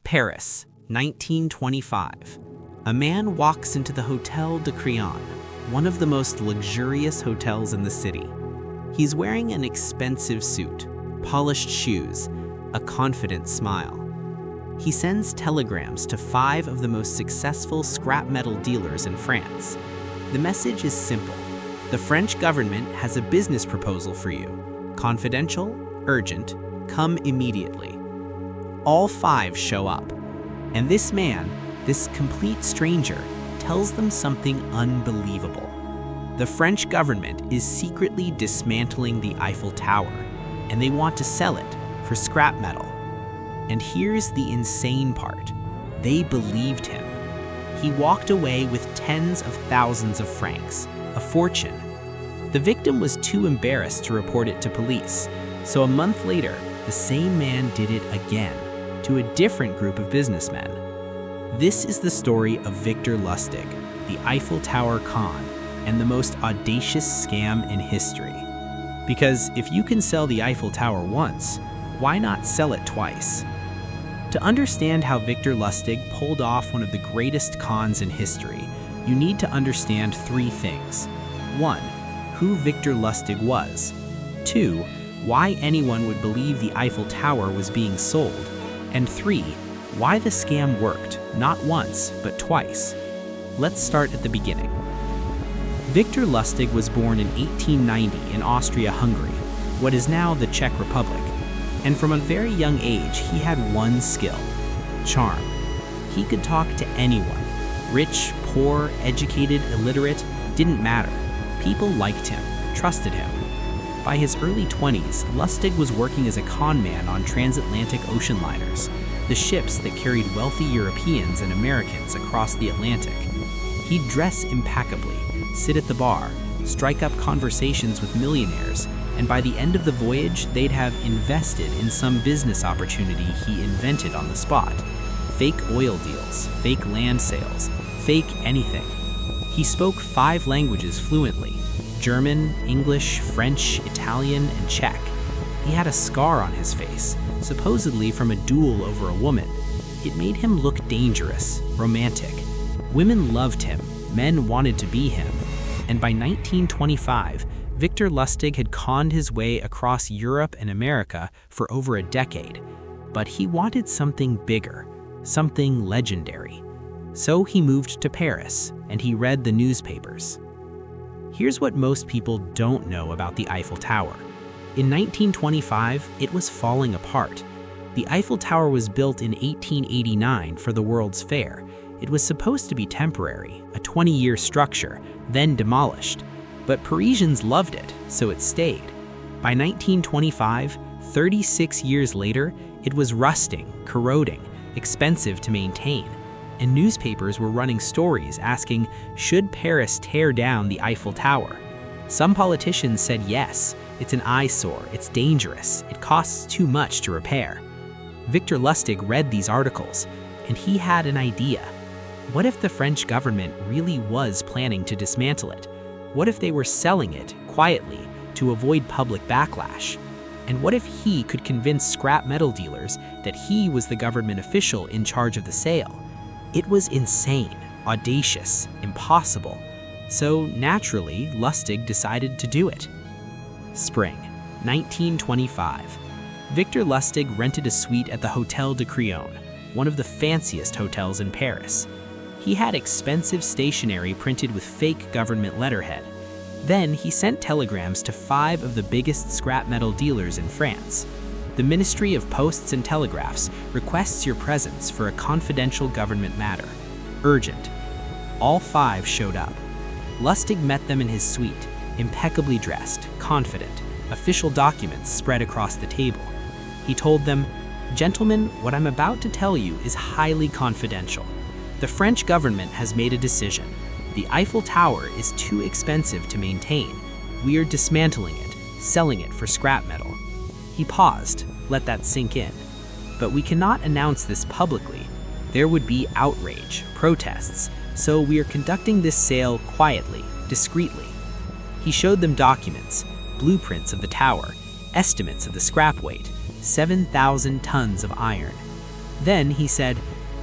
Paris, 1925. A man walks into the Hotel de Crillon, one of the most luxurious hotels in the city. He's wearing an expensive suit, polished shoes, a confident smile. He sends telegrams to 5 of the most successful scrap metal dealers in France. The message is simple. The French government has a business proposal for you. Confidential, urgent, come immediately. All 5 show up. And this man, this complete stranger, tells them something unbelievable. The French government is secretly dismantling the Eiffel Tower, and they want to sell it for scrap metal. And here's the insane part. They believed him. He walked away with tens of thousands of francs, a fortune. The victim was too embarrassed to report it to police, so a month later, the same man did it again, to a different group of businessmen. This is the story of Victor Lustig, the Eiffel Tower con, and the most audacious scam in history. Because if you can sell the Eiffel Tower once, why not sell it twice? To understand how Victor Lustig pulled off one of the greatest cons in history, you need to understand 3 things. 1. Who Victor Lustig was. 2. Why anyone would believe the Eiffel Tower was being sold. And 3. Why the scam worked, not once, but twice. Let's start at the beginning. Victor Lustig was born in 1890 in Austria-Hungary, what is now the Czech Republic. And from a very young age, he had one skill: charm. He could talk to anyone. Rich, poor, educated, illiterate, didn't matter. People liked him, trusted him. By his early 20s, Lustig was working as a con man on transatlantic ocean liners, the ships that carried wealthy Europeans and Americans across the Atlantic. He'd dress impeccably, sit at the bar, strike up conversations with millionaires, and by the end of the voyage, they'd have invested in some business opportunity he invented on the spot. Fake oil deals, fake land sales, fake anything. He spoke 5 languages fluently: German, English, French, Italian, and Czech. He had a scar on his face, supposedly from a duel over a woman. It made him look dangerous, romantic. Women loved him, men wanted to be him. And by 1925, Victor Lustig had conned his way across Europe and America for over a decade. But he wanted something bigger, something legendary. So he moved to Paris, and he read the newspapers. Here's what most people don't know about the Eiffel Tower. In 1925, it was falling apart. The Eiffel Tower was built in 1889 for the World's Fair. It was supposed to be temporary, a 20-year structure, then demolished. But Parisians loved it, so it stayed. By 1925, 36 years later, it was rusting, corroding, expensive to maintain. And newspapers were running stories asking, should Paris tear down the Eiffel Tower? Some politicians said yes, it's an eyesore, it's dangerous, it costs too much to repair. Victor Lustig read these articles, and he had an idea. What if the French government really was planning to dismantle it? What if they were selling it quietly to avoid public backlash? And what if he could convince scrap metal dealers that he was the government official in charge of the sale? It was insane, audacious, impossible. So naturally, Lustig decided to do it. Spring, 1925. Victor Lustig rented a suite at the Hotel de Crillon, one of the fanciest hotels in Paris. He had expensive stationery printed with fake government letterhead. Then he sent telegrams to 5 of the biggest scrap metal dealers in France. The Ministry of Posts and Telegraphs requests your presence for a confidential government matter. Urgent. All 5 showed up. Lustig met them in his suite, impeccably dressed, confident, official documents spread across the table. He told them, "Gentlemen, what I'm about to tell you is highly confidential. The French government has made a decision. The Eiffel Tower is too expensive to maintain. We are dismantling it, selling it for scrap metal." He paused, let that sink in. "But we cannot announce this publicly. There would be outrage, protests, so we are conducting this sale quietly, discreetly." He showed them documents, blueprints of the tower, estimates of the scrap weight, 7,000 tons of iron. Then he said,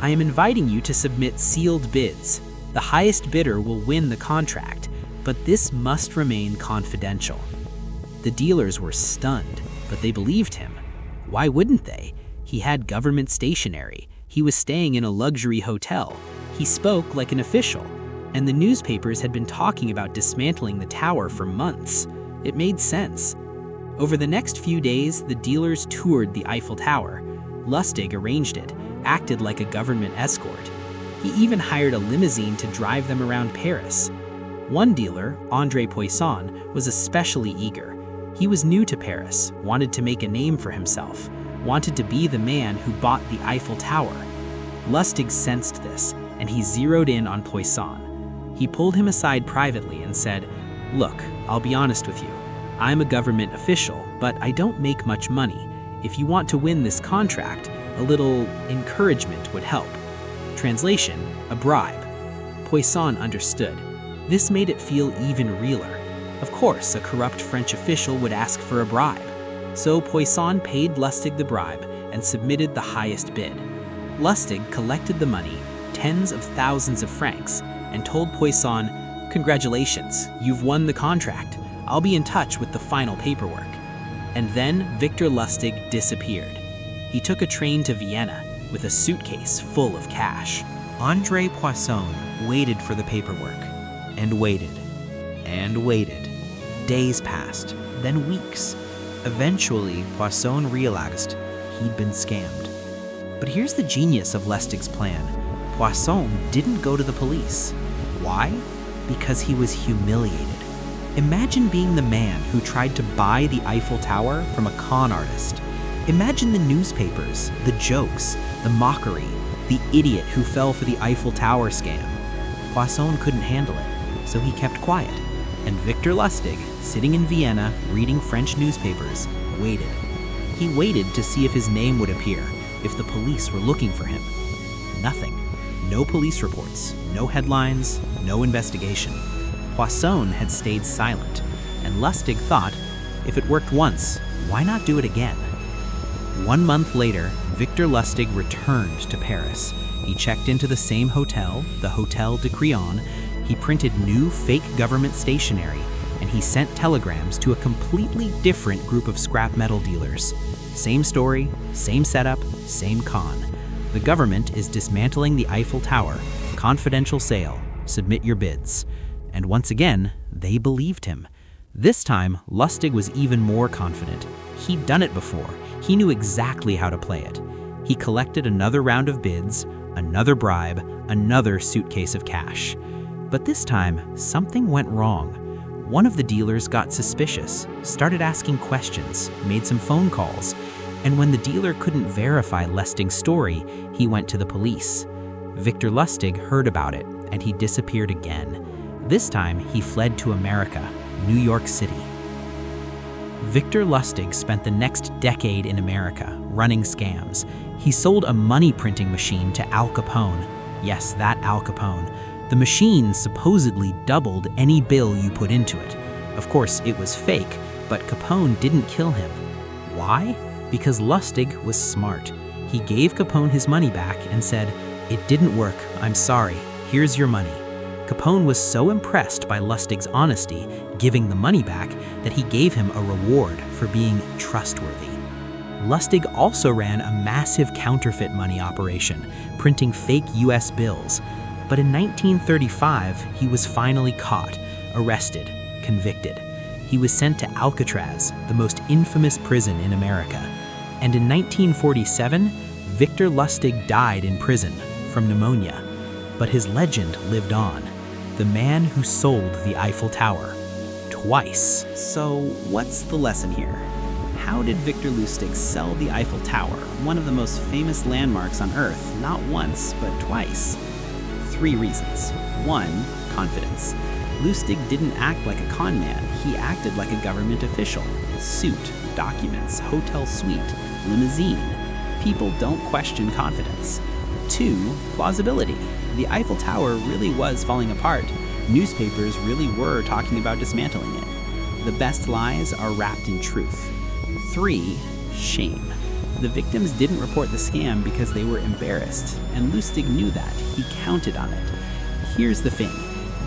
"I am inviting you to submit sealed bids. The highest bidder will win the contract, but this must remain confidential." The dealers were stunned, but they believed him. Why wouldn't they? He had government stationery. He was staying in a luxury hotel. He spoke like an official, and the newspapers had been talking about dismantling the tower for months. It made sense. Over the next few days, the dealers toured the Eiffel Tower. Lustig arranged it, acted like a government escort. He even hired a limousine to drive them around Paris. One dealer, André Poisson, was especially eager. He was new to Paris, wanted to make a name for himself, wanted to be the man who bought the Eiffel Tower. Lustig sensed this, and he zeroed in on Poisson. He pulled him aside privately and said, "Look, I'll be honest with you. I'm a government official, but I don't make much money. If you want to win this contract, a little encouragement would help." Translation, a bribe. Poisson understood. This made it feel even realer. Of course, a corrupt French official would ask for a bribe. So Poisson paid Lustig the bribe and submitted the highest bid. Lustig collected the money, tens of thousands of francs, and told Poisson, "Congratulations, you've won the contract. I'll be in touch with the final paperwork." And then Victor Lustig disappeared. He took a train to Vienna with a suitcase full of cash. André Poisson waited for the paperwork, and waited, and waited. Days passed, then weeks. Eventually, Poisson realized he'd been scammed. But here's the genius of Lustig's plan. Poisson didn't go to the police. Why? Because he was humiliated. Imagine being the man who tried to buy the Eiffel Tower from a con artist. Imagine the newspapers, the jokes, the mockery, the idiot who fell for the Eiffel Tower scam. Poisson couldn't handle it, so he kept quiet. And Victor Lustig, sitting in Vienna reading French newspapers, waited. He waited to see if his name would appear, if the police were looking for him. Nothing. No police reports, no headlines, no investigation. Poisson had stayed silent, and Lustig thought, if it worked once, why not do it again? 1 month later, Victor Lustig returned to Paris. He checked into the same hotel, the Hotel de Crillon. He printed new fake government stationery, and he sent telegrams to a completely different group of scrap metal dealers. Same story, same setup, same con. The government is dismantling the Eiffel Tower. Confidential sale. Submit your bids. And once again, they believed him. This time, Lustig was even more confident. He'd done it before. He knew exactly how to play it. He collected another round of bids, another bribe, another suitcase of cash. But this time, something went wrong. One of the dealers got suspicious, started asking questions, made some phone calls, and when the dealer couldn't verify Lustig's story, he went to the police. Victor Lustig heard about it, and he disappeared again. This time, he fled to America, New York City. Victor Lustig spent the next decade in America, running scams. He sold a money printing machine to Al Capone. Yes, that Al Capone. The machine supposedly doubled any bill you put into it. Of course, it was fake, but Capone didn't kill him. Why? Because Lustig was smart. He gave Capone his money back and said, "It didn't work, I'm sorry, here's your money." Capone was so impressed by Lustig's honesty, giving the money back, that he gave him a reward for being trustworthy. Lustig also ran a massive counterfeit money operation, printing fake US bills. But in 1935, he was finally caught, arrested, convicted. He was sent to Alcatraz, the most infamous prison in America. And in 1947, Victor Lustig died in prison from pneumonia. But his legend lived on. The man who sold the Eiffel Tower. Twice. So what's the lesson here? How did Victor Lustig sell the Eiffel Tower, one of the most famous landmarks on Earth, not once, but twice? 3 reasons. 1, confidence. Lustig didn't act like a con man, he acted like a government official. Suit, documents, hotel suite, limousine. People don't question confidence. 2, plausibility. The Eiffel Tower really was falling apart. Newspapers really were talking about dismantling it. The best lies are wrapped in truth. 3, shame. The victims didn't report the scam because they were embarrassed, and Lustig knew that. He counted on it. Here's the thing.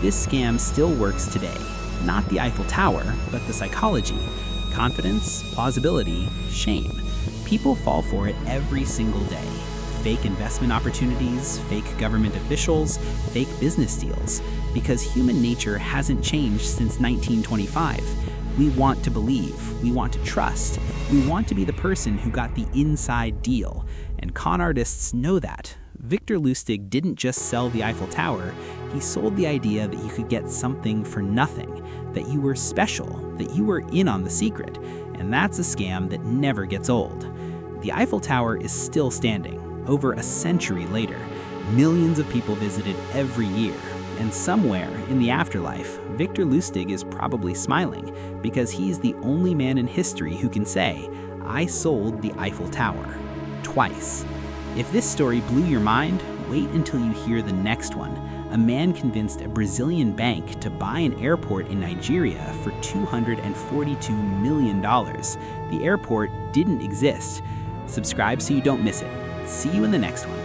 This scam still works today. Not the Eiffel Tower, but the psychology. Confidence, plausibility, shame. People fall for it every single day. Fake investment opportunities, fake government officials, fake business deals. Because human nature hasn't changed since 1925. We want to believe, we want to trust, we want to be the person who got the inside deal. And con artists know that. Victor Lustig didn't just sell the Eiffel Tower, he sold the idea that you could get something for nothing, that you were special, that you were in on the secret. And that's a scam that never gets old. The Eiffel Tower is still standing, over a century later. Millions of people visit it every year. And somewhere in the afterlife, Victor Lustig is probably smiling because he's the only man in history who can say, "I sold the Eiffel Tower." Twice. If this story blew your mind, wait until you hear the next one. A man convinced a Brazilian bank to buy an airport in Nigeria for $242 million. The airport didn't exist. Subscribe so you don't miss it. See you in the next one.